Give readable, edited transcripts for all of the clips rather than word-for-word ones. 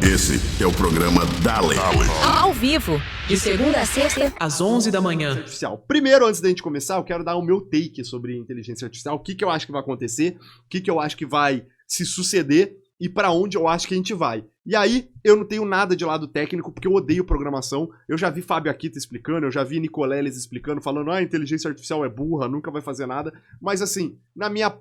Esse é o programa Dale. Ao vivo, de segunda a sexta, às 11 da manhã. Artificial. Primeiro, antes da gente começar, eu quero dar o meu take sobre inteligência artificial, o que eu acho que vai acontecer, o que eu acho que vai se suceder e pra onde eu acho que a gente vai. E aí, eu não tenho nada de lado técnico, porque eu odeio programação. Eu já vi Fábio Akita explicando, eu já vi Nicoleles explicando, falando, a inteligência artificial é burra, nunca vai fazer nada. Mas assim, na minha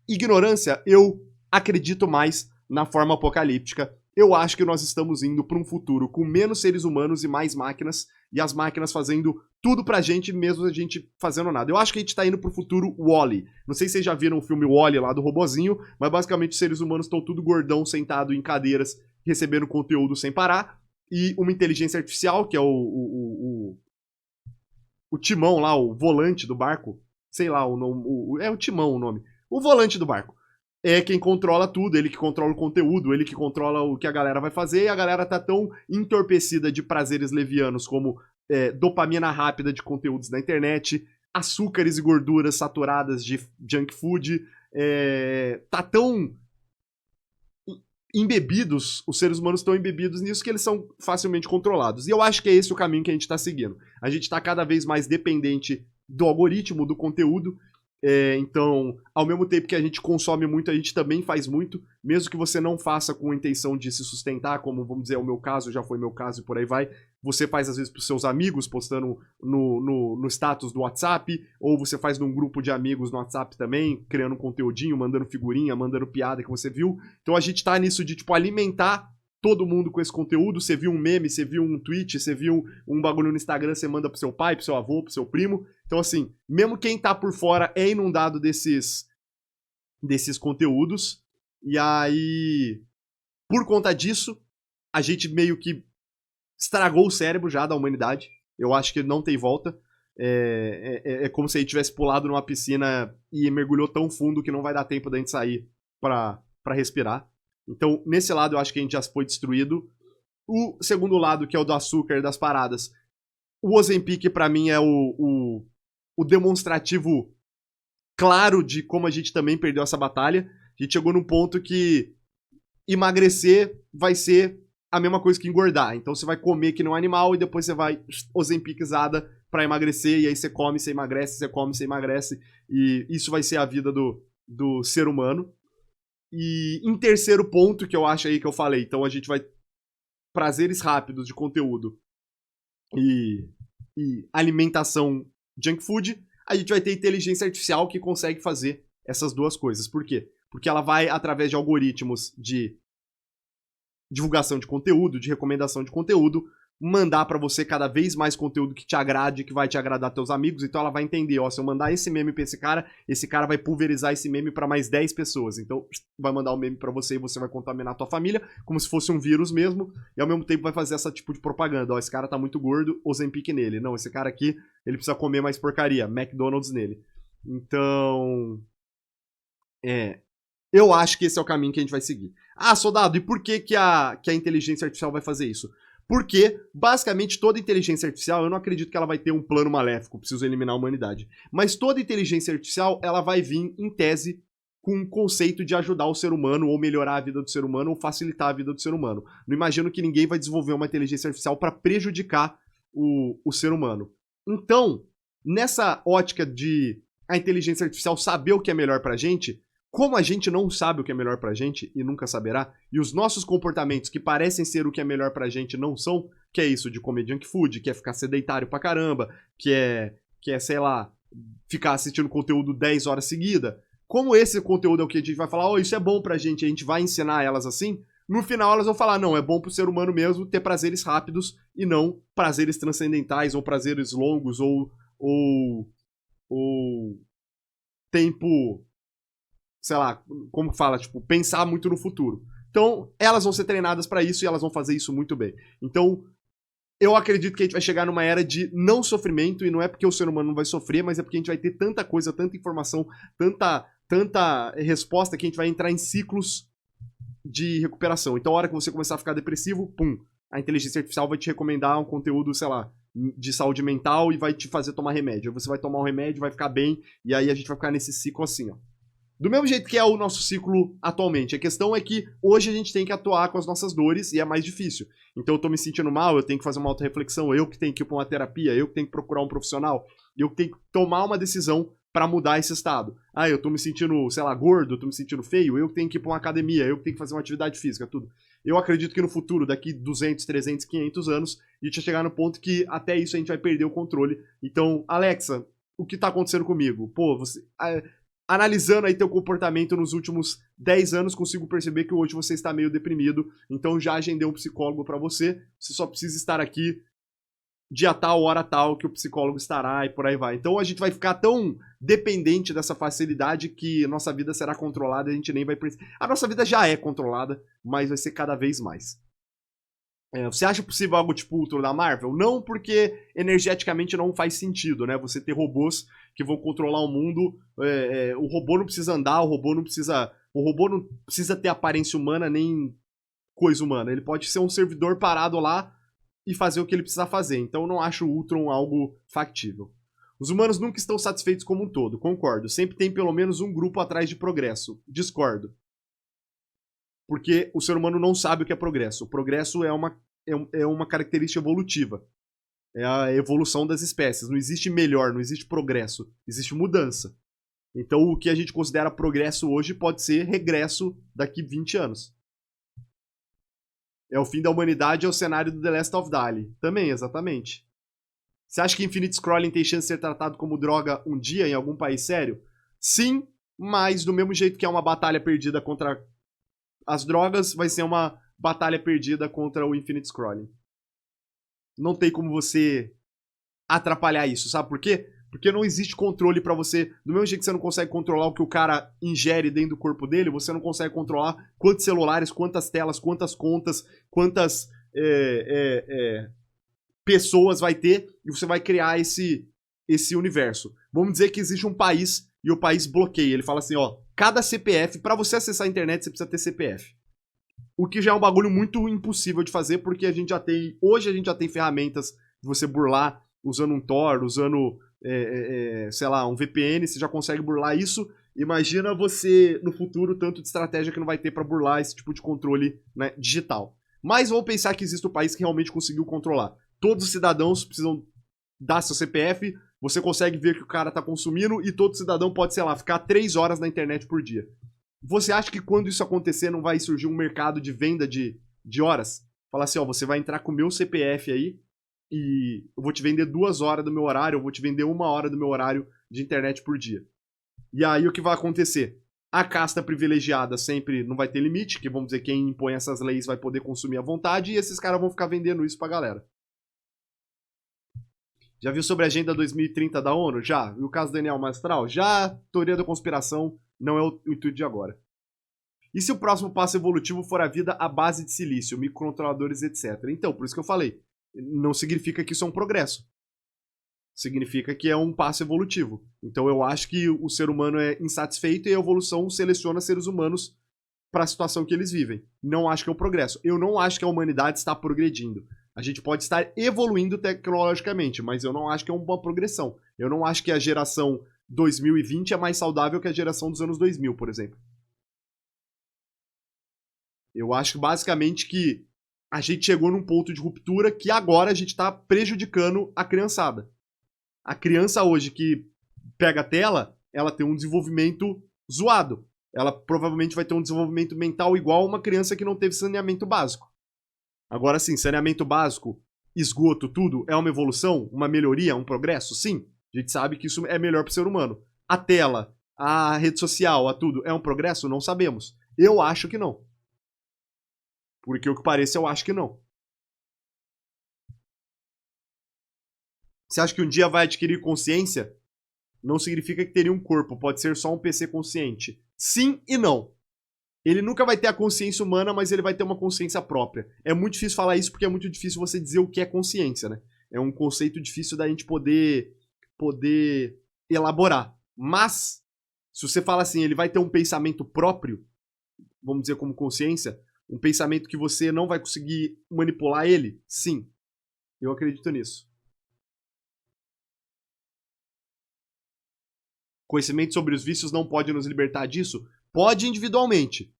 ignorância, eu acredito mais na forma apocalíptica. Eu acho que nós estamos indo para um futuro com menos seres humanos e mais máquinas, e as máquinas fazendo tudo pra gente, mesmo a gente fazendo nada. Eu acho que a gente tá indo pro futuro Wall-E. Não sei se vocês já viram o filme Wall-E lá do robozinho, mas basicamente os seres humanos estão tudo gordão, sentado em cadeiras, recebendo conteúdo sem parar, e uma inteligência artificial, que é o timão lá, o volante do barco, sei lá, o nome, é o timão o nome, o volante do barco. É quem controla tudo, ele que controla o conteúdo, ele que controla o que a galera vai fazer, e a galera tá tão entorpecida de prazeres levianos como dopamina rápida de conteúdos na internet, açúcares e gorduras saturadas de junk food, tá tão embebidos, os seres humanos estão embebidos nisso que eles são facilmente controlados. E eu acho que é esse o caminho que a gente tá seguindo. A gente tá cada vez mais dependente do algoritmo, do conteúdo. Então, ao mesmo tempo que a gente consome muito, a gente também faz muito, mesmo que você não faça com a intenção de se sustentar, como, vamos dizer, é o meu caso, já foi meu caso e por aí vai. Você faz às vezes pros seus amigos, postando no status do WhatsApp, ou você faz num grupo de amigos no WhatsApp também, criando um conteúdinho, mandando figurinha, mandando piada que você viu. Então a gente tá nisso de, tipo, alimentar todo mundo com esse conteúdo. Você viu um meme, você viu um tweet, você viu um bagulho no Instagram, você manda pro seu pai, pro seu avô, pro seu primo. Então, assim, mesmo quem tá por fora é inundado desses conteúdos. E aí, por conta disso, a gente meio que estragou o cérebro já da humanidade. Eu acho que não tem volta. É como se a gente tivesse pulado numa piscina e mergulhou tão fundo que não vai dar tempo da gente sair pra respirar. Então, nesse lado, eu acho que a gente já foi destruído. O segundo lado, que é o do açúcar e das paradas, o Ozempic, pra mim, é o demonstrativo claro de como a gente também perdeu essa batalha. A gente chegou num ponto que emagrecer vai ser a mesma coisa que engordar. Então, você vai comer que não é animal e depois você vai Ozempicizada pra emagrecer. E aí você come, você emagrece, você come, você emagrece. E isso vai ser a vida do ser humano. E em terceiro ponto, que eu acho aí que eu falei, então a gente vai prazeres rápidos de conteúdo e alimentação junk food, a gente vai ter inteligência artificial que consegue fazer essas duas coisas. Por quê? Porque ela vai, através de algoritmos de divulgação de conteúdo, de recomendação de conteúdo, mandar pra você cada vez mais conteúdo que te agrade, que vai te agradar teus amigos. Então ela vai entender, ó, se eu mandar esse meme pra esse cara vai pulverizar esse meme pra mais 10 pessoas. Então vai mandar o meme pra você e você vai contaminar a tua família, como se fosse um vírus mesmo, e ao mesmo tempo vai fazer essa tipo de propaganda, ó, esse cara tá muito gordo, Ozempic nele. Não, esse cara aqui, ele precisa comer mais porcaria, McDonald's nele. Então, eu acho que esse é o caminho que a gente vai seguir. Ah, soldado, e por que a inteligência artificial vai fazer isso? Porque, basicamente, toda inteligência artificial, eu não acredito que ela vai ter um plano maléfico, preciso eliminar a humanidade. Mas toda inteligência artificial, ela vai vir, em tese, com um conceito de ajudar o ser humano, ou melhorar a vida do ser humano, ou facilitar a vida do ser humano. Não imagino que ninguém vai desenvolver uma inteligência artificial para prejudicar o ser humano. Então, nessa ótica de a inteligência artificial saber o que é melhor pra gente, como a gente não sabe o que é melhor pra gente e nunca saberá, e os nossos comportamentos que parecem ser o que é melhor pra gente não são, que é isso de comer junk food, que é ficar sedentário pra caramba, que é sei lá, ficar assistindo conteúdo 10 horas seguidas. Como esse conteúdo é o que a gente vai falar, isso é bom pra gente, a gente vai ensinar elas assim, no final elas vão falar, não, é bom pro ser humano mesmo ter prazeres rápidos e não prazeres transcendentais ou prazeres longos ou tempo, sei lá, como fala, tipo, pensar muito no futuro. Então, elas vão ser treinadas pra isso e elas vão fazer isso muito bem. Então, eu acredito que a gente vai chegar numa era de não sofrimento, e não é porque o ser humano não vai sofrer, mas é porque a gente vai ter tanta coisa, tanta informação, tanta resposta, que a gente vai entrar em ciclos de recuperação. Então, a hora que você começar a ficar depressivo, pum, a inteligência artificial vai te recomendar um conteúdo, sei lá, de saúde mental e vai te fazer tomar remédio. Você vai tomar um remédio, vai ficar bem, e aí a gente vai ficar nesse ciclo assim, ó. Do mesmo jeito que é o nosso ciclo atualmente. A questão é que hoje a gente tem que atuar com as nossas dores e é mais difícil. Então eu tô me sentindo mal, eu tenho que fazer uma autorreflexão, eu que tenho que ir pra uma terapia, eu que tenho que procurar um profissional, eu que tenho que tomar uma decisão pra mudar esse estado. Ah, eu tô me sentindo, sei lá, gordo, eu tô me sentindo feio, eu que tenho que ir pra uma academia, eu que tenho que fazer uma atividade física, tudo. Eu acredito que no futuro, daqui 200, 300, 500 anos, a gente vai chegar no ponto que até isso a gente vai perder o controle. Então, Alexa, o que tá acontecendo comigo? Pô, você... Analisando aí teu comportamento nos últimos 10 anos, consigo perceber que hoje você está meio deprimido, então já agendei um psicólogo pra você, você só precisa estar aqui dia tal, hora tal, que o psicólogo estará e por aí vai. Então a gente vai ficar tão dependente dessa facilidade que nossa vida será controlada e a gente nem vai precisar. A nossa vida já é controlada, mas vai ser cada vez mais. Você acha possível algo tipo Ultron da Marvel? Não, porque energeticamente não faz sentido, né? Você ter robôs que vão controlar o mundo. O robô não precisa andar, o robô não precisa ter aparência humana nem coisa humana. Ele pode ser um servidor parado lá e fazer o que ele precisa fazer. Então eu não acho o Ultron algo factível. Os humanos nunca estão satisfeitos como um todo, concordo. Sempre tem pelo menos um grupo atrás de progresso. Discordo. Porque o ser humano não sabe o que é progresso. O progresso é uma característica evolutiva. É a evolução das espécies. Não existe melhor, não existe progresso. Existe mudança. Então o que a gente considera progresso hoje pode ser regresso daqui 20 anos. É o fim da humanidade, é o cenário do The Last of Dali. Também, exatamente. Você acha que Infinite Scrolling tem chance de ser tratado como droga um dia em algum país sério? Sim, mas do mesmo jeito que é uma batalha perdida contra as drogas, vai ser uma batalha perdida contra o Infinite Scrolling. Não tem como você atrapalhar isso, sabe por quê? Porque não existe controle pra você. Do mesmo jeito que você não consegue controlar o que o cara ingere dentro do corpo dele, você não consegue controlar quantos celulares, quantas telas, quantas contas, quantas pessoas vai ter, e você vai criar esse universo. Vamos dizer que existe um país e o país bloqueia. Ele fala assim, ó, cada CPF, pra você acessar a internet, você precisa ter CPF. O que já é um bagulho muito impossível de fazer, porque hoje a gente já tem ferramentas de você burlar usando um Tor, usando, sei lá, um VPN, você já consegue burlar isso. Imagina você, no futuro, tanto de estratégia que não vai ter pra burlar esse tipo de controle, né, digital. Mas vamos pensar que existe um país que realmente conseguiu controlar. Todos os cidadãos precisam dar seu CPF, você consegue ver que o cara tá consumindo e todo cidadão pode, sei lá, ficar 3 horas na internet por dia. Você acha que quando isso acontecer não vai surgir um mercado de venda de horas? Falar assim, ó, você vai entrar com o meu CPF aí e eu vou te vender 2 horas do meu horário, eu vou te vender 1 hora do meu horário de internet por dia. E aí o que vai acontecer? A casta privilegiada sempre não vai ter limite, que vamos dizer, quem impõe essas leis vai poder consumir à vontade e esses caras vão ficar vendendo isso pra galera. Já viu sobre a Agenda 2030 da ONU? Já. E o caso do Daniel Mastral? Já. Teoria da conspiração não é o intuito de agora. E se o próximo passo evolutivo for a vida à base de silício, microcontroladores, etc? Então, por isso que eu falei. Não significa que isso é um progresso. Significa que é um passo evolutivo. Então eu acho que o ser humano é insatisfeito e a evolução seleciona seres humanos para a situação que eles vivem. Não acho que é um progresso. Eu não acho que a humanidade está progredindo. A gente pode estar evoluindo tecnologicamente, mas eu não acho que é uma progressão. Eu não acho que a geração 2020 é mais saudável que a geração dos anos 2000, por exemplo. Eu acho basicamente que a gente chegou num ponto de ruptura que agora a gente está prejudicando a criançada. A criança hoje que pega a tela, ela tem um desenvolvimento zoado. Ela provavelmente vai ter um desenvolvimento mental igual a uma criança que não teve saneamento básico. Agora sim, saneamento básico, esgoto, tudo, é uma evolução, uma melhoria, um progresso? Sim. A gente sabe que isso é melhor para o ser humano. A tela, a rede social, a tudo, é um progresso? Não sabemos. Eu acho que não. Porque o que parece, eu acho que não. Você acha que um dia vai adquirir consciência? Não significa que teria um corpo, pode ser só um PC consciente. Sim e não. Ele nunca vai ter a consciência humana, mas ele vai ter uma consciência própria. É muito difícil falar isso porque é muito difícil você dizer o que é consciência, né? É um conceito difícil da gente poder elaborar. Mas, se você fala assim, ele vai ter um pensamento próprio, vamos dizer como consciência, um pensamento que você não vai conseguir manipular ele, sim. Eu acredito nisso. Conhecimento sobre os vícios não pode nos libertar disso? Pode individualmente.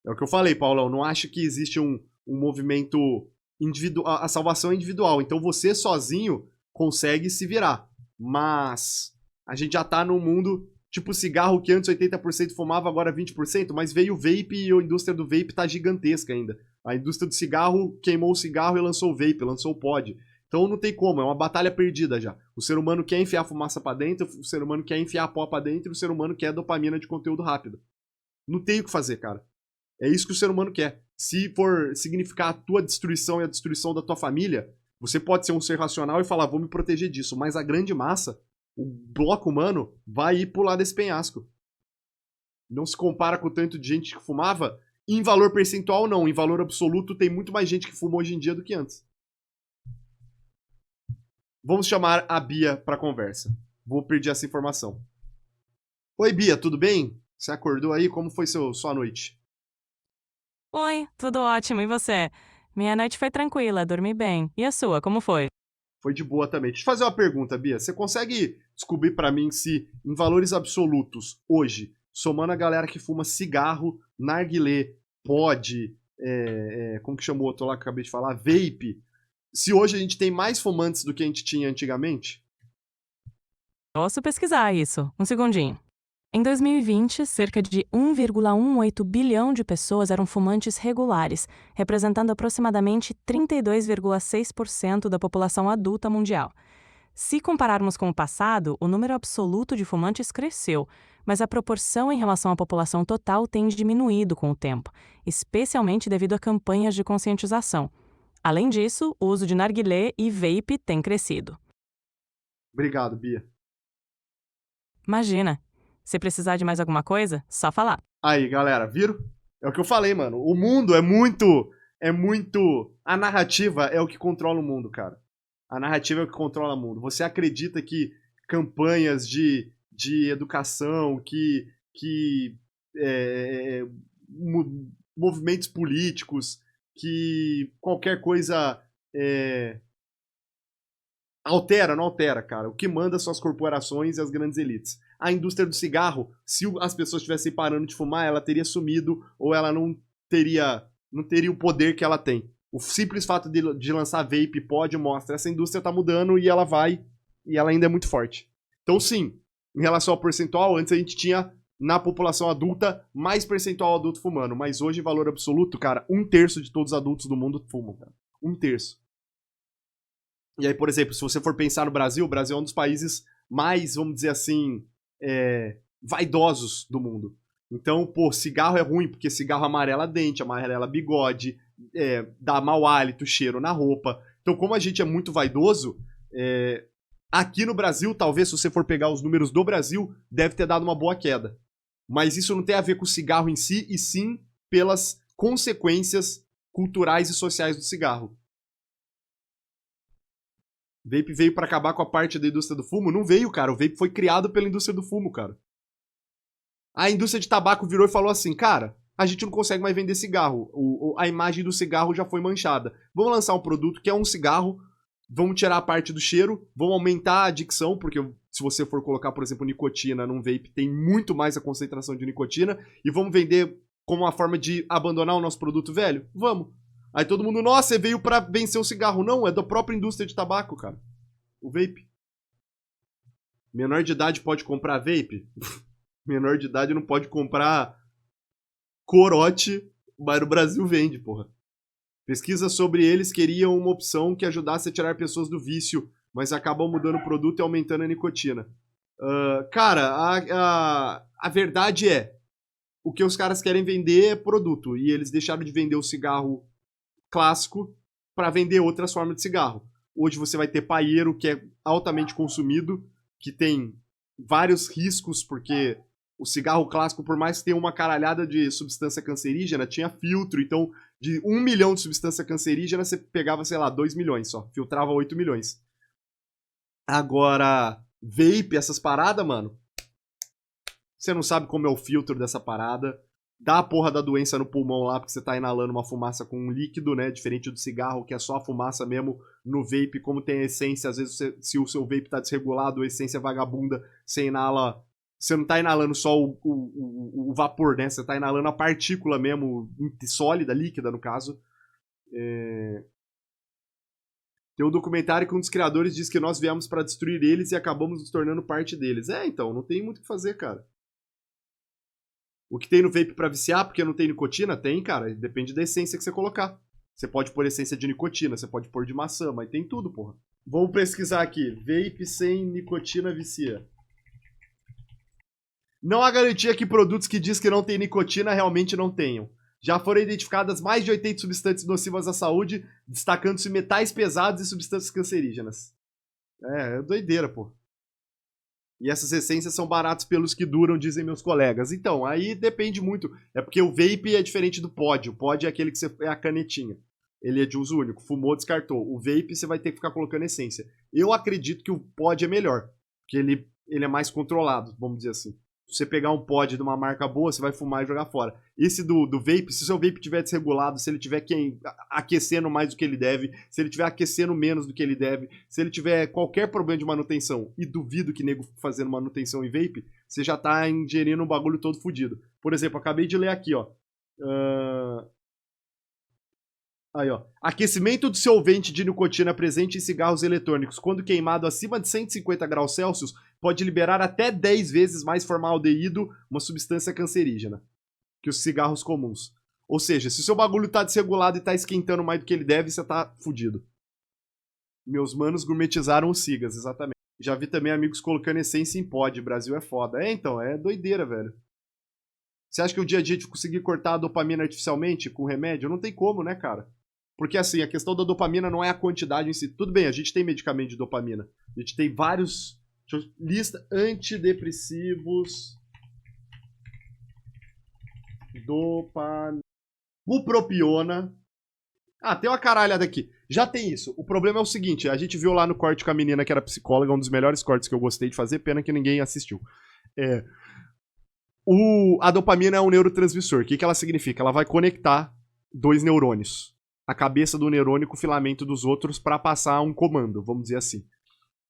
É o que eu falei, Paulão. Não acho que existe um movimento individual. A salvação é individual. Então você sozinho consegue se virar. Mas a gente já tá num mundo, tipo cigarro que antes 80% fumava, agora 20%, mas veio o vape e a indústria do vape tá gigantesca ainda. A indústria do cigarro queimou o cigarro e lançou o vape, lançou o pod. Então não tem como, é uma batalha perdida já. O ser humano quer enfiar fumaça pra dentro, o ser humano quer enfiar pó pra dentro, e o ser humano quer dopamina de conteúdo rápido. Não tem o que fazer, cara. É isso que o ser humano quer. Se for significar a tua destruição e a destruição da tua família, você pode ser um ser racional e falar, vou me proteger disso. Mas a grande massa, o bloco humano, vai ir pular desse penhasco. Não se compara com o tanto de gente que fumava. Em valor percentual, não. Em valor absoluto, tem muito mais gente que fuma hoje em dia do que antes. Vamos chamar a Bia pra conversa. Vou pedir essa informação. Oi, Bia, tudo bem? Você acordou aí? Como foi sua noite? Oi, tudo ótimo, e você? Minha noite foi tranquila, dormi bem. E a sua, como foi? Foi de boa também. Deixa eu fazer uma pergunta, Bia. Você consegue descobrir pra mim se, em valores absolutos, hoje, somando a galera que fuma cigarro, narguilé, pod, como que chamou o outro lá que eu acabei de falar? Vape. Se hoje a gente tem mais fumantes do que a gente tinha antigamente? Posso pesquisar isso. Um segundinho. Em 2020, cerca de 1,18 bilhão de pessoas eram fumantes regulares, representando aproximadamente 32,6% da população adulta mundial. Se compararmos com o passado, o número absoluto de fumantes cresceu, mas a proporção em relação à população total tem diminuído com o tempo, especialmente devido a campanhas de conscientização. Além disso, o uso de narguilé e vape tem crescido. Obrigado, Bia. Imagina! Se precisar de mais alguma coisa, só falar. Aí, galera, viram? É o que eu falei, mano. O mundo é muito... A narrativa é o que controla o mundo, cara. A narrativa é o que controla o mundo. Você acredita que campanhas de educação, movimentos políticos, que qualquer coisa altera, não altera, cara. O que manda são as corporações e as grandes elites. A indústria do cigarro, se as pessoas estivessem parando de fumar, ela teria sumido ou ela não teria o poder que ela tem. O simples fato de lançar vape pod mostra essa indústria tá mudando e ela vai, e ela ainda é muito forte. Então sim, em relação ao percentual, antes a gente tinha na população adulta mais percentual adulto fumando, mas hoje, em valor absoluto, cara, 1/3 de todos os adultos do mundo fumam, cara. 1/3. E aí, por exemplo, se você for pensar no Brasil, o Brasil é um dos países mais, vamos dizer assim, vaidosos do mundo. Então, pô, cigarro é ruim, porque cigarro amarela dente, amarela bigode, dá mau hálito, cheiro na roupa. Então, como a gente é muito vaidoso, aqui no Brasil, talvez, se você for pegar os números do Brasil, deve ter dado uma boa queda. Mas isso não tem a ver com o cigarro em si, e sim pelas consequências culturais e sociais do cigarro. Vape veio pra acabar com a parte da indústria do fumo? Não veio, cara. O vape foi criado pela indústria do fumo, cara. A indústria de tabaco virou e falou assim, cara, a gente não consegue mais vender cigarro. A imagem do cigarro já foi manchada. Vamos lançar um produto que é um cigarro, vamos tirar a parte do cheiro, vamos aumentar a adicção, porque se você for colocar, por exemplo, nicotina num vape, tem muito mais a concentração de nicotina, e vamos vender como uma forma de abandonar o nosso produto velho? Vamos. Aí todo mundo, nossa, você veio pra vencer o cigarro. Não, é da própria indústria de tabaco, cara. O vape. Menor de idade pode comprar vape? Menor de idade não pode comprar corote, mas no Brasil vende, porra. Pesquisa sobre eles queriam uma opção que ajudasse a tirar pessoas do vício, mas acabam mudando o produto e aumentando a nicotina. Cara, a verdade é, o que os caras querem vender é produto, e eles deixaram de vender o cigarro clássico para vender outras formas de cigarro. Hoje você vai ter paieiro, que é altamente consumido, que tem vários riscos, porque o cigarro clássico, por mais que tenha uma caralhada de substância cancerígena, tinha filtro, então de 1 milhão de substância cancerígena, você pegava, sei lá, 2 milhões só, filtrava 8 milhões. Agora, vape, essas paradas, mano, você não sabe como é o filtro dessa parada, dá a porra da doença no pulmão lá, porque você tá inalando uma fumaça com um líquido, né? Diferente do cigarro, que é só a fumaça mesmo. No vape, como tem a essência, às vezes se o seu vape tá desregulado, a essência vagabunda, você inala você não tá inalando só o vapor, né? Você tá inalando a partícula mesmo, sólida, líquida, no caso. Tem um documentário que um dos criadores diz que nós viemos pra destruir eles e acabamos nos tornando parte deles. Então, não tem muito o que fazer, cara. O que tem no vape pra viciar, porque não tem nicotina? Tem, cara. Depende da essência que você colocar. Você pode pôr essência de nicotina, você pode pôr de maçã, mas tem tudo, porra. Vamos pesquisar aqui. Vape sem nicotina vicia. Não há garantia que produtos que diz que não tem nicotina realmente não tenham. Já foram identificadas mais de 80 substâncias nocivas à saúde, destacando-se metais pesados e substâncias cancerígenas. É doideira, pô. E essas essências são baratas pelos que duram, dizem meus colegas. Então, aí depende muito. É porque o vape é diferente do pod. O pod é aquele que você é a canetinha. Ele é de uso único. Fumou, descartou. O vape você vai ter que ficar colocando essência. Eu acredito que o pod é melhor. Porque ele é mais controlado, vamos dizer assim. Se você pegar um pod de uma marca boa, você vai fumar e jogar fora. Esse do vape, se o seu vape estiver desregulado, se ele estiver aquecendo mais do que ele deve, se ele estiver aquecendo menos do que ele deve, se ele tiver qualquer problema de manutenção, e duvido que nego fazendo manutenção em vape, você já tá ingerindo um bagulho todo fodido. Por exemplo, acabei de ler aqui, ó. Aí, ó. Aquecimento do solvente de nicotina presente em cigarros eletrônicos, quando queimado acima de 150 graus Celsius, pode liberar até 10 vezes mais formaldeído, uma substância cancerígena, que os cigarros comuns. Ou seja, se o seu bagulho tá desregulado e tá esquentando mais do que ele deve, você tá fudido. Meus manos gourmetizaram os cigas, exatamente. Já vi também amigos colocando essência em pod. Brasil é foda. Então, é doideira, velho. Você acha que o dia a dia de conseguir cortar a dopamina artificialmente com remédio? Não tem como, né, cara? Porque, assim, a questão da dopamina não é a quantidade em si. Tudo bem, a gente tem medicamento de dopamina. A gente tem vários... Lista antidepressivos... Dopamina... Bupropiona... tem uma caralhada aqui. Já tem isso. O problema é o seguinte, a gente viu lá no corte com a menina que era psicóloga, um dos melhores cortes que eu gostei de fazer, pena que ninguém assistiu. A dopamina é um neurotransmissor. O que ela significa? Ela vai conectar dois neurônios. A cabeça do neurônio com o filamento dos outros para passar um comando, vamos dizer assim.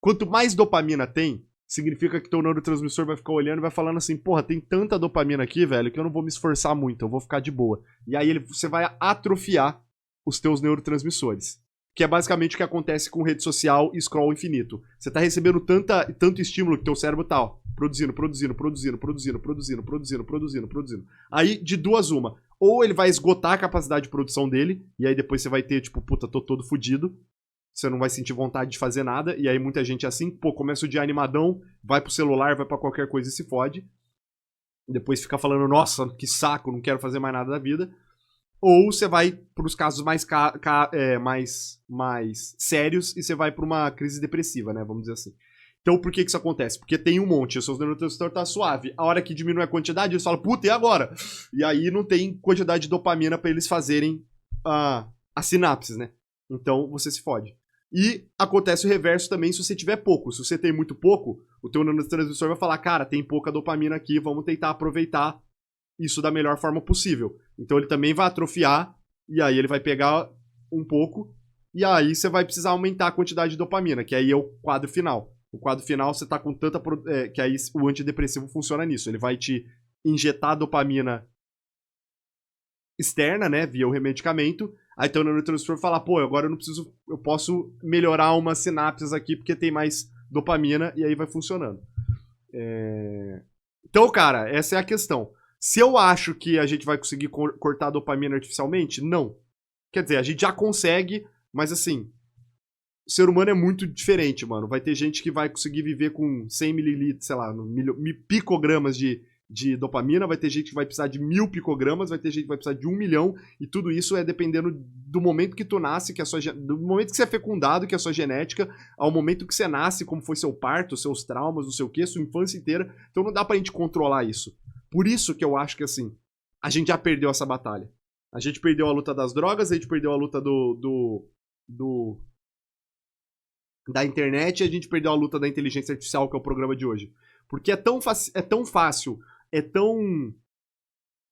Quanto mais dopamina tem, significa que teu neurotransmissor vai ficar olhando e vai falando assim, porra, tem tanta dopamina aqui, velho, que eu não vou me esforçar muito, eu vou ficar de boa. E aí você vai atrofiar os teus neurotransmissores. Que é basicamente o que acontece com rede social e scroll infinito. Você tá recebendo tanto estímulo que teu cérebro tá, ó, produzindo. Aí, de duas uma. Ou ele vai esgotar a capacidade de produção dele, e aí depois você vai ter, tipo, puta, tô todo fudido. Você não vai sentir vontade de fazer nada, e aí muita gente é assim, pô, começa o dia animadão, vai pro celular, vai pra qualquer coisa e se fode. Depois fica falando, nossa, que saco, não quero fazer mais nada da vida. Ou você vai pros casos mais sérios e você vai pra uma crise depressiva, né, vamos dizer assim. Então por que isso acontece? Porque tem um monte, os seus neurotransmissores tá suave. A hora que diminui a quantidade, eles falam, puta, e agora? E aí não tem quantidade de dopamina pra eles fazerem as sinapses, né? Então você se fode. E acontece o reverso também se você tiver pouco. Se você tem muito pouco, o teu neurotransmissor vai falar, cara, tem pouca dopamina aqui, vamos tentar aproveitar isso da melhor forma possível. Então ele também vai atrofiar, e aí ele vai pegar um pouco, e aí você vai precisar aumentar a quantidade de dopamina, que aí é o quadro final. O quadro final você tá com tanta... que aí o antidepressivo funciona nisso. Ele vai te injetar dopamina externa, né, via o remedicamento. Aí teu neurotransmissor fala, pô, agora eu não preciso... Eu posso melhorar umas sinapses aqui porque tem mais dopamina, e aí vai funcionando. Então, cara, essa é a questão. Se eu acho que a gente vai conseguir cortar a dopamina artificialmente, não. Quer dizer, a gente já consegue, mas assim... O ser humano é muito diferente, mano. Vai ter gente que vai conseguir viver com 100 mililitros, sei lá, picogramas de dopamina, vai ter gente que vai precisar de 1000 picogramas, vai ter gente que vai precisar de 1 milhão, e tudo isso é dependendo do momento que tu nasce, do momento que você é fecundado, que é a sua genética, ao momento que você nasce, como foi seu parto, seus traumas, não sei o que, sua infância inteira. Então não dá pra gente controlar isso. Por isso que eu acho que, assim, a gente já perdeu essa batalha. A gente perdeu a luta das drogas, a gente perdeu a luta da internet, e a gente perdeu a luta da inteligência artificial, que é o programa de hoje. Porque é tão fácil,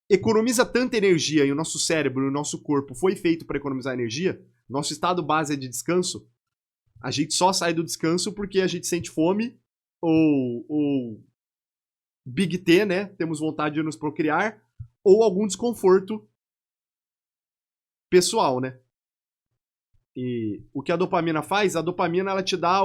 economiza tanta energia, e o nosso cérebro e o nosso corpo foi feito para economizar energia, nosso estado base é de descanso, a gente só sai do descanso porque a gente sente fome, ou Big T, né? Temos vontade de nos procriar, ou algum desconforto pessoal, né? E o que a dopamina faz? A dopamina, ela te dá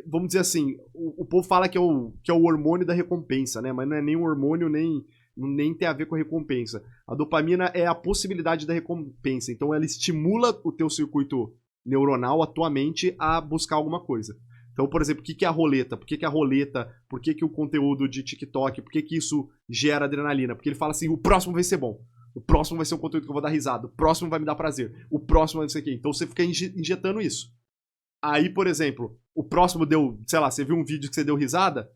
vamos dizer assim, o povo fala que é o hormônio da recompensa, né? Mas não é nem um hormônio, nem tem a ver com a recompensa. A dopamina é a possibilidade da recompensa. Então ela estimula o teu circuito neuronal, a tua mente, a buscar alguma coisa. Então, por exemplo, o que é a roleta? Por que a roleta? Por que o conteúdo de TikTok? Por que isso gera adrenalina? Porque ele fala assim, o próximo vai ser bom. O próximo vai ser um conteúdo que eu vou dar risada. O próximo vai me dar prazer. O próximo vai não sei o quê. Então você fica injetando isso. Aí, por exemplo, o próximo deu, sei lá, você viu um vídeo que você deu risada,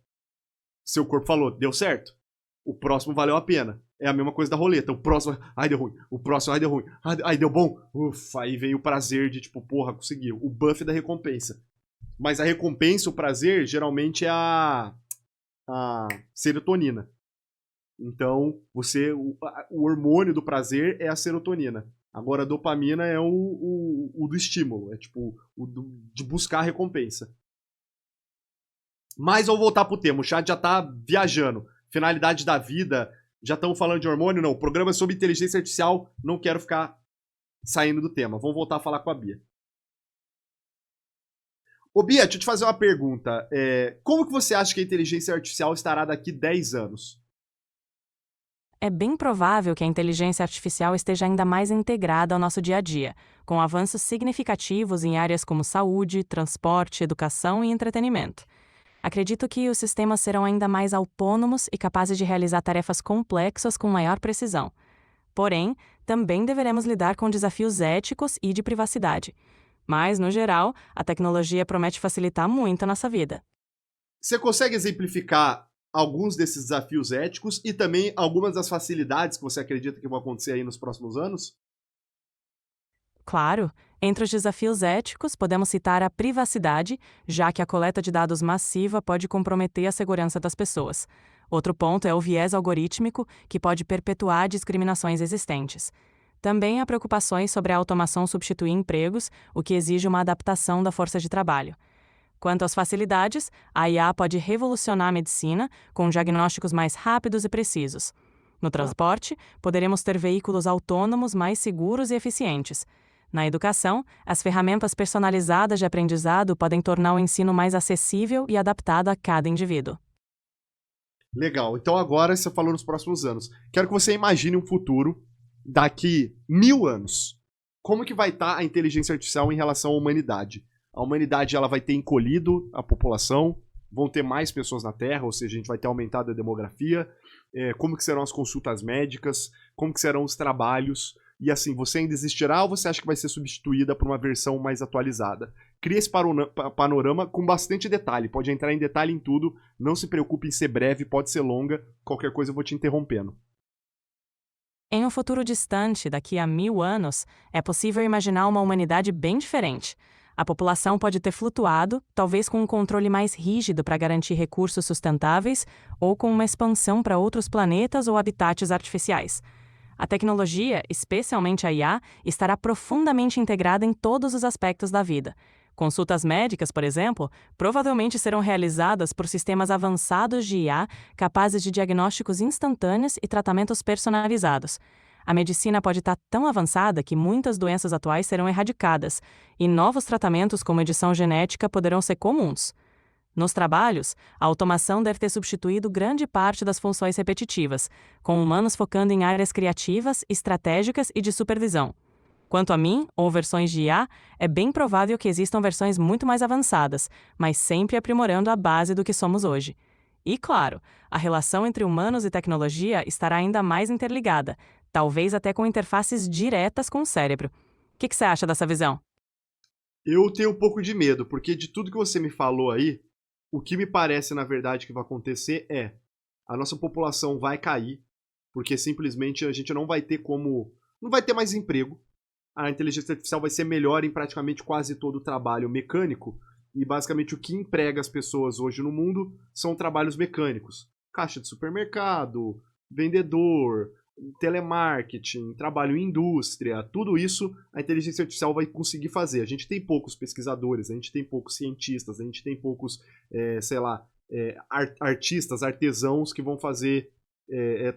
seu corpo falou, deu certo. O próximo valeu a pena. É a mesma coisa da roleta. O próximo, ai, deu ruim. O próximo, ai, deu ruim. Ai, deu bom. Ufa, aí veio o prazer de tipo, porra, conseguiu. O buff da recompensa. Mas a recompensa, o prazer, geralmente é a serotonina. Então, o hormônio do prazer é a serotonina. Agora, a dopamina é o do estímulo. É tipo, de buscar a recompensa. Mas vamos voltar pro tema. O chat já tá viajando. Finalidade da vida. Já estamos falando de hormônio? Não. O programa é sobre inteligência artificial. Não quero ficar saindo do tema. Vamos voltar a falar com a Bia. Ô Bia, deixa eu te fazer uma pergunta. Como que você acha que a inteligência artificial estará daqui 10 anos? É bem provável que a inteligência artificial esteja ainda mais integrada ao nosso dia a dia, com avanços significativos em áreas como saúde, transporte, educação e entretenimento. Acredito que os sistemas serão ainda mais autônomos e capazes de realizar tarefas complexas com maior precisão. Porém, também deveremos lidar com desafios éticos e de privacidade. Mas, no geral, a tecnologia promete facilitar muito a nossa vida. Você consegue exemplificar alguns desses desafios éticos e também algumas das facilidades que você acredita que vão acontecer aí nos próximos anos? Claro, entre os desafios éticos, podemos citar a privacidade, já que a coleta de dados massiva pode comprometer a segurança das pessoas. Outro ponto é o viés algorítmico, que pode perpetuar discriminações existentes. Também há preocupações sobre a automação substituir empregos, o que exige uma adaptação da força de trabalho. Quanto às facilidades, a IA pode revolucionar a medicina, com diagnósticos mais rápidos e precisos. No transporte, poderemos ter veículos autônomos mais seguros e eficientes. Na educação, as ferramentas personalizadas de aprendizado podem tornar o ensino mais acessível e adaptado a cada indivíduo. Legal. Então agora você falou nos próximos anos. Quero que você imagine um futuro daqui 1000 anos. Como que vai estar a inteligência artificial em relação à humanidade? A humanidade ela vai ter encolhido a população, vão ter mais pessoas na Terra, ou seja, a gente vai ter aumentado a demografia, como que serão as consultas médicas, como que serão os trabalhos, e assim, você ainda existirá ou você acha que vai ser substituída por uma versão mais atualizada? Cria esse panorama com bastante detalhe, pode entrar em detalhe em tudo, não se preocupe em ser breve, pode ser longa, qualquer coisa eu vou te interrompendo. Em um futuro distante, daqui a 1000 anos, é possível imaginar uma humanidade bem diferente. A população pode ter flutuado, talvez com um controle mais rígido para garantir recursos sustentáveis ou com uma expansão para outros planetas ou habitats artificiais. A tecnologia, especialmente a IA, estará profundamente integrada em todos os aspectos da vida. Consultas médicas, por exemplo, provavelmente serão realizadas por sistemas avançados de IA capazes de diagnósticos instantâneos e tratamentos personalizados. A medicina pode estar tão avançada que muitas doenças atuais serão erradicadas, e novos tratamentos como edição genética poderão ser comuns. Nos trabalhos, a automação deve ter substituído grande parte das funções repetitivas, com humanos focando em áreas criativas, estratégicas e de supervisão. Quanto a mim, ou versões de IA, é bem provável que existam versões muito mais avançadas, mas sempre aprimorando a base do que somos hoje. E, claro, a relação entre humanos e tecnologia estará ainda mais interligada, talvez até com interfaces diretas com o cérebro. O que você acha dessa visão? Eu tenho um pouco de medo, porque de tudo que você me falou aí, o que me parece, na verdade, que vai acontecer é a nossa população vai cair, porque simplesmente a gente não vai ter mais emprego. A inteligência artificial vai ser melhor em praticamente quase todo o trabalho mecânico, e basicamente o que emprega as pessoas hoje no mundo são trabalhos mecânicos. Caixa de supermercado, vendedor, telemarketing, trabalho em indústria, tudo isso a inteligência artificial vai conseguir fazer. A gente tem poucos pesquisadores, a gente tem poucos cientistas, a gente tem poucos, artistas, artesãos que vão fazer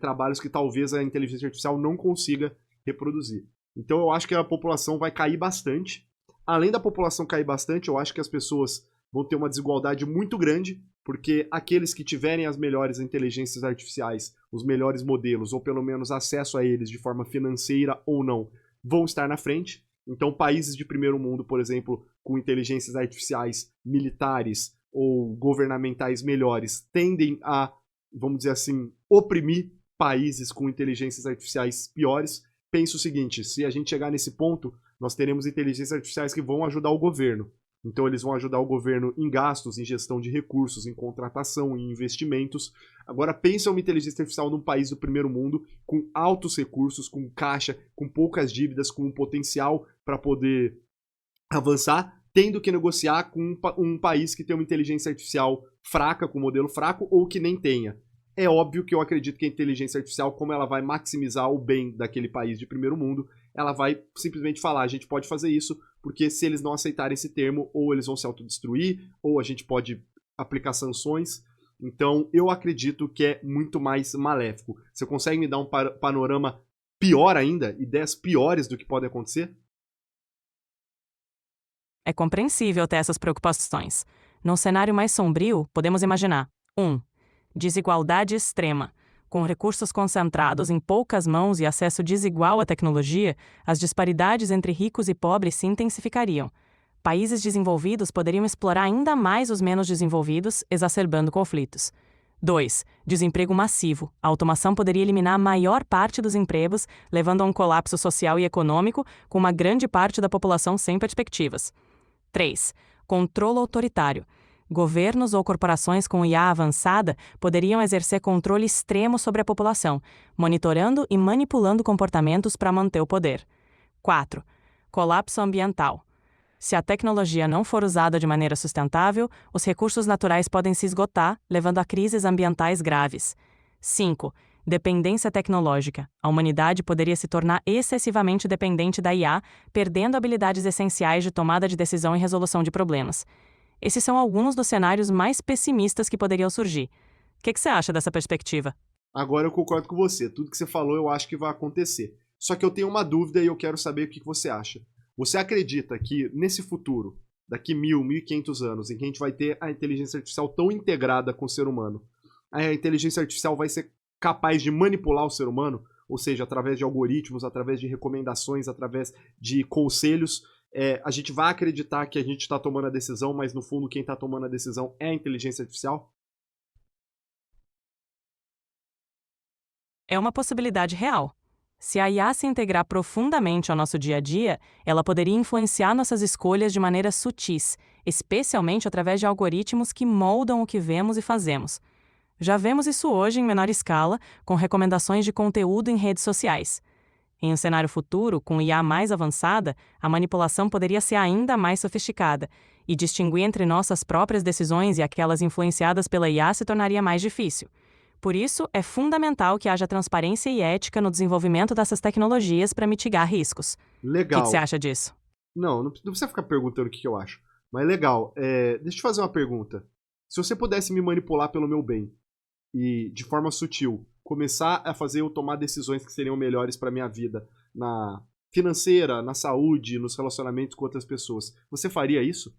trabalhos que talvez a inteligência artificial não consiga reproduzir. Então eu acho que a população vai cair bastante. Além da população cair bastante, eu acho que as pessoas vão ter uma desigualdade muito grande, porque aqueles que tiverem as melhores inteligências artificiais, os melhores modelos, ou pelo menos acesso a eles de forma financeira ou não, vão estar na frente. Então países de primeiro mundo, por exemplo, com inteligências artificiais militares ou governamentais melhores, tendem a, vamos dizer assim, oprimir países com inteligências artificiais piores. Penso o seguinte, se a gente chegar nesse ponto, nós teremos inteligências artificiais que vão ajudar o governo. Então eles vão ajudar o governo em gastos, em gestão de recursos, em contratação, em investimentos. Agora pensa uma inteligência artificial num país do primeiro mundo, com altos recursos, com caixa, com poucas dívidas, com um potencial para poder avançar, tendo que negociar com um país que tem uma inteligência artificial fraca, com um modelo fraco, ou que nem tenha. É óbvio que eu acredito que a inteligência artificial, como ela vai maximizar o bem daquele país de primeiro mundo, ela vai simplesmente falar, a gente pode fazer isso, porque se eles não aceitarem esse termo, ou eles vão se autodestruir, ou a gente pode aplicar sanções. Então, eu acredito que é muito mais maléfico. Você consegue me dar um panorama pior ainda? Ideias piores do que pode acontecer? É compreensível ter essas preocupações. Num cenário mais sombrio, podemos imaginar 1. Desigualdade extrema. Com recursos concentrados em poucas mãos e acesso desigual à tecnologia, as disparidades entre ricos e pobres se intensificariam. Países desenvolvidos poderiam explorar ainda mais os menos desenvolvidos, exacerbando conflitos. 2. Desemprego massivo. A automação poderia eliminar a maior parte dos empregos, levando a um colapso social e econômico, com uma grande parte da população sem perspectivas. 3. Controle autoritário. Governos ou corporações com IA avançada poderiam exercer controle extremo sobre a população, monitorando e manipulando comportamentos para manter o poder. 4. Colapso ambiental. Se a tecnologia não for usada de maneira sustentável, os recursos naturais podem se esgotar, levando a crises ambientais graves. 5. Dependência tecnológica. A humanidade poderia se tornar excessivamente dependente da IA, perdendo habilidades essenciais de tomada de decisão e resolução de problemas. Esses são alguns dos cenários mais pessimistas que poderiam surgir. O que você acha dessa perspectiva? Agora eu concordo com você. Tudo que você falou eu acho que vai acontecer. Só que eu tenho uma dúvida e eu quero saber o que você acha. Você acredita que nesse futuro, daqui 1000, 1500 anos, em que a gente vai ter a inteligência artificial tão integrada com o ser humano, a inteligência artificial vai ser capaz de manipular o ser humano? Ou seja, através de algoritmos, através de recomendações, através de conselhos, a gente vai acreditar que a gente está tomando a decisão, mas no fundo quem está tomando a decisão é a inteligência artificial? É uma possibilidade real. Se a IA se integrar profundamente ao nosso dia a dia, ela poderia influenciar nossas escolhas de maneiras sutis, especialmente através de algoritmos que moldam o que vemos e fazemos. Já vemos isso hoje em menor escala, com recomendações de conteúdo em redes sociais. Em um cenário futuro, com IA mais avançada, a manipulação poderia ser ainda mais sofisticada, e distinguir entre nossas próprias decisões e aquelas influenciadas pela IA se tornaria mais difícil. Por isso, é fundamental que haja transparência e ética no desenvolvimento dessas tecnologias para mitigar riscos. Legal. O que você acha disso? Não precisa ficar perguntando o que eu acho. Mas legal. Deixa eu te fazer uma pergunta. Se você pudesse me manipular pelo meu bem, e de forma sutil, começar a fazer eu tomar decisões que seriam melhores para minha vida, na financeira, na saúde, nos relacionamentos com outras pessoas, você faria isso?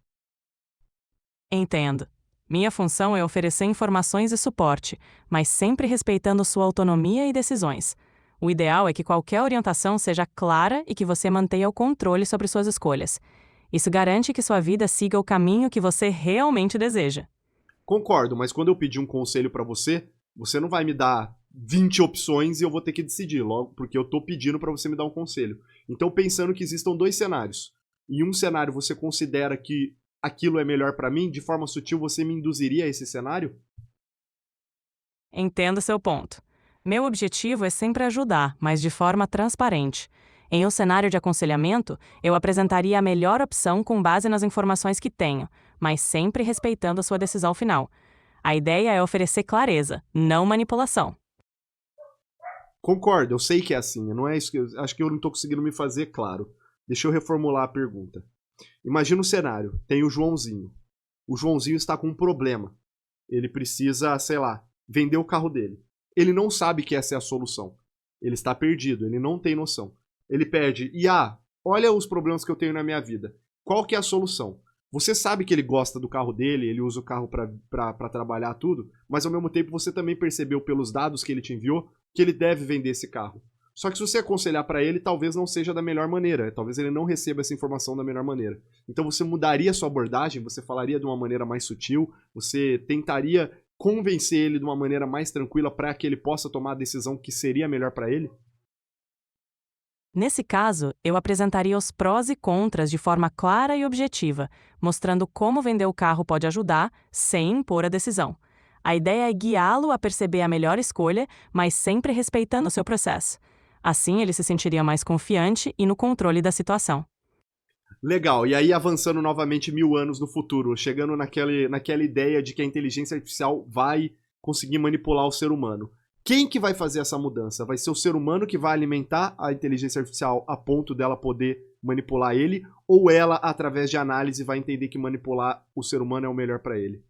Entendo. Minha função é oferecer informações e suporte, mas sempre respeitando sua autonomia e decisões. O ideal é que qualquer orientação seja clara e que você mantenha o controle sobre suas escolhas. Isso garante que sua vida siga o caminho que você realmente deseja. Concordo, mas quando eu pedir um conselho pra você, você não vai me dar 20 opções e eu vou ter que decidir, logo porque eu tô pedindo pra você me dar um conselho. Então, pensando que existam dois cenários, e um cenário você considera que aquilo é melhor pra mim, de forma sutil você me induziria a esse cenário? Entendo seu ponto. Meu objetivo é sempre ajudar, mas de forma transparente. Em um cenário de aconselhamento, eu apresentaria a melhor opção com base nas informações que tenho, mas sempre respeitando a sua decisão final. A ideia é oferecer clareza, não manipulação. Concordo, eu sei que é assim, não é isso que acho que eu não tô conseguindo me fazer claro. Deixa eu reformular a pergunta. Imagina o cenário, tem o Joãozinho. O Joãozinho está com um problema. Ele precisa, sei lá, vender o carro dele. Ele não sabe que essa é a solução. Ele está perdido, ele não tem noção. Ele pede, IA, olha os problemas que eu tenho na minha vida. Qual que é a solução? Você sabe que ele gosta do carro dele, ele usa o carro para trabalhar tudo, mas ao mesmo tempo você também percebeu pelos dados que ele te enviou que ele deve vender esse carro. Só que se você aconselhar para ele, talvez não seja da melhor maneira, talvez ele não receba essa informação da melhor maneira. Então você mudaria a sua abordagem, você falaria de uma maneira mais sutil, você tentaria convencer ele de uma maneira mais tranquila para que ele possa tomar a decisão que seria melhor para ele? Nesse caso, eu apresentaria os prós e contras de forma clara e objetiva, mostrando como vender o carro pode ajudar, sem impor a decisão. A ideia é guiá-lo a perceber a melhor escolha, mas sempre respeitando o seu processo. Assim, ele se sentiria mais confiante e no controle da situação. Legal, e aí avançando novamente 1000 anos no futuro, chegando naquela ideia de que a inteligência artificial vai conseguir manipular o ser humano. Quem que vai fazer essa mudança? Vai ser o ser humano que vai alimentar a inteligência artificial a ponto dela poder manipular ele? Ou ela, através de análise, vai entender que manipular o ser humano é o melhor para ele?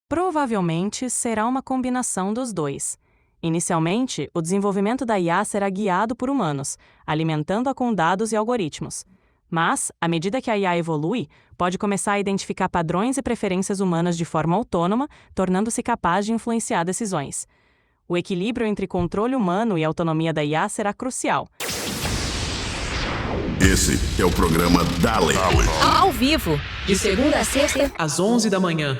Provavelmente será uma combinação dos dois. Inicialmente, o desenvolvimento da IA será guiado por humanos, alimentando-a com dados e algoritmos. Mas, à medida que a IA evolui, pode começar a identificar padrões e preferências humanas de forma autônoma, tornando-se capaz de influenciar decisões. O equilíbrio entre controle humano e autonomia da IA será crucial. Esse é o programa Dale. Ao vivo, de segunda a sexta, às 11 da manhã.